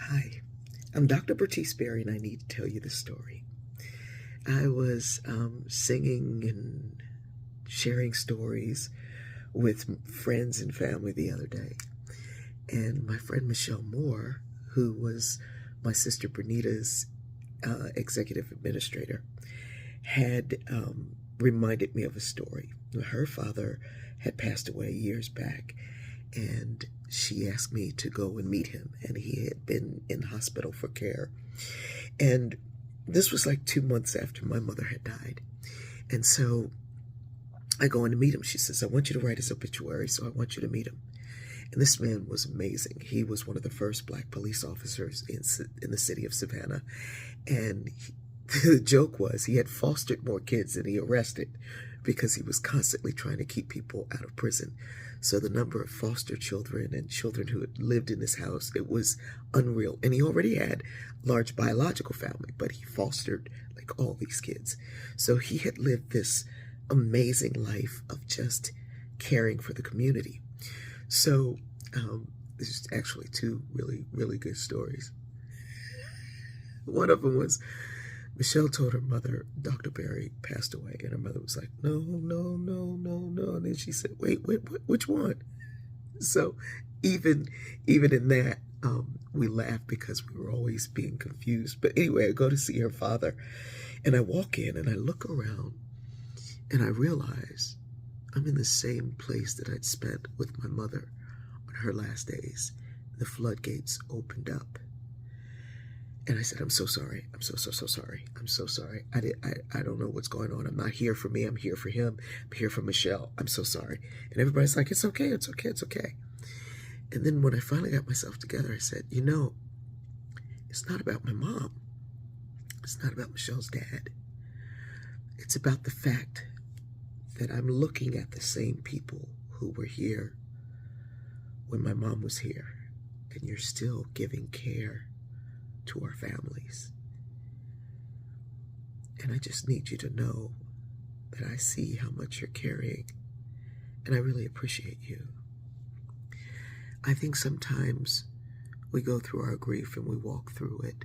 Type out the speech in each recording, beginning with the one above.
Hi, I'm Dr. Bertice Berry, and I need to tell you this story. I was singing and sharing stories with friends and family the other day, and my friend Michelle Moore, who was my sister Bernita's executive administrator, had reminded me of a story. Her father had passed away years back, and she asked me to go and meet him, and he had been in hospital for care. And this was like 2 months after my mother had died. And so I go in to meet him. She says, I want you to write his obituary, so I want you to meet him. And this man was amazing. He was one of the first black police officers in the city of Savannah. And the joke was he had fostered more kids than he arrested because he was constantly trying to keep people out of prison. So the number of foster children and children who had lived in his house, it was unreal. And he already had large biological family, but he fostered like all these kids. So he had lived this amazing life of just caring for the community. So this is actually two really, really good stories. One of them was Michelle told her mother Dr. Berry passed away, and her mother was like, no, no, no, no, no. And then she said, wait, which one? So even in that, we laughed because we were always being confused. But anyway, I go to see her father, and I walk in, and I look around, and I realize I'm in the same place that I'd spent with my mother on her last days. The floodgates opened up. And I said, I'm so sorry. I'm so sorry. I'm so sorry. I don't know what's going on. I'm not here for me. I'm here for him. I'm here for Michelle. I'm so sorry. And everybody's like, it's okay. It's okay. It's okay. And then when I finally got myself together, I said, it's not about my mom. It's not about Michelle's dad. It's about the fact that I'm looking at the same people who were here when my mom was here. And you're still giving care to our families. And I just need you to know that I see how much you're carrying, and I really appreciate you. I think sometimes we go through our grief and we walk through it,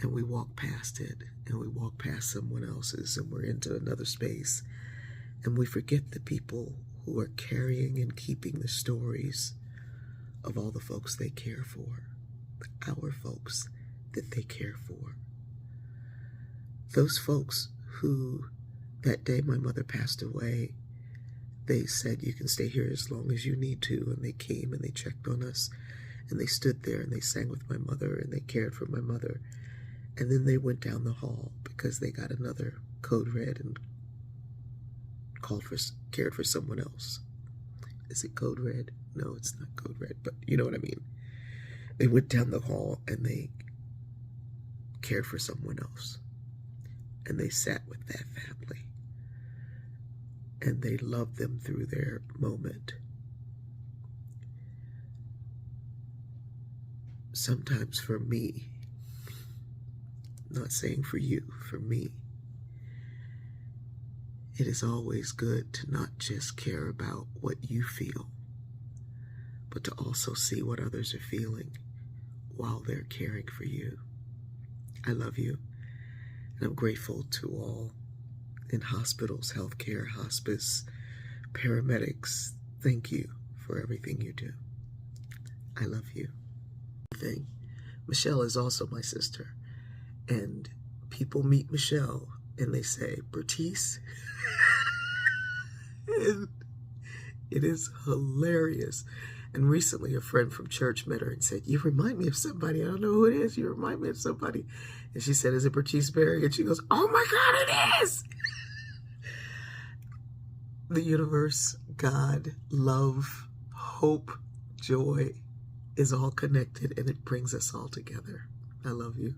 and we walk past it, and we walk past someone else's, and we're into another space, and we forget the people who are carrying and keeping the stories of all the folks they care for, our folks that they care for. Those folks who, that day my mother passed away, they said, you can stay here as long as you need to. And they came and they checked on us, and they stood there and they sang with my mother and they cared for my mother. And then they went down the hall because they got another code red and cared for someone else. Is it code red? No, it's not code red, but you know what I mean. They went down the hall and they cared for someone else, and they sat with that family, and they loved them through their moment. Sometimes for me, not saying for you, for me, it is always good to not just care about what you feel, but to also see what others are feeling while they're caring for you. I love you, and I'm grateful to all in hospitals, healthcare, hospice, paramedics. Thank you for everything you do. I love you. Michelle is also my sister, and people meet Michelle and they say, Bertice. And it is hilarious. And recently a friend from church met her and said, you remind me of somebody. I don't know who it is. You remind me of somebody. And she said, is it Bertice Berry? And she goes, oh my God, it is. The universe, God, love, hope, joy is all connected, and it brings us all together. I love you.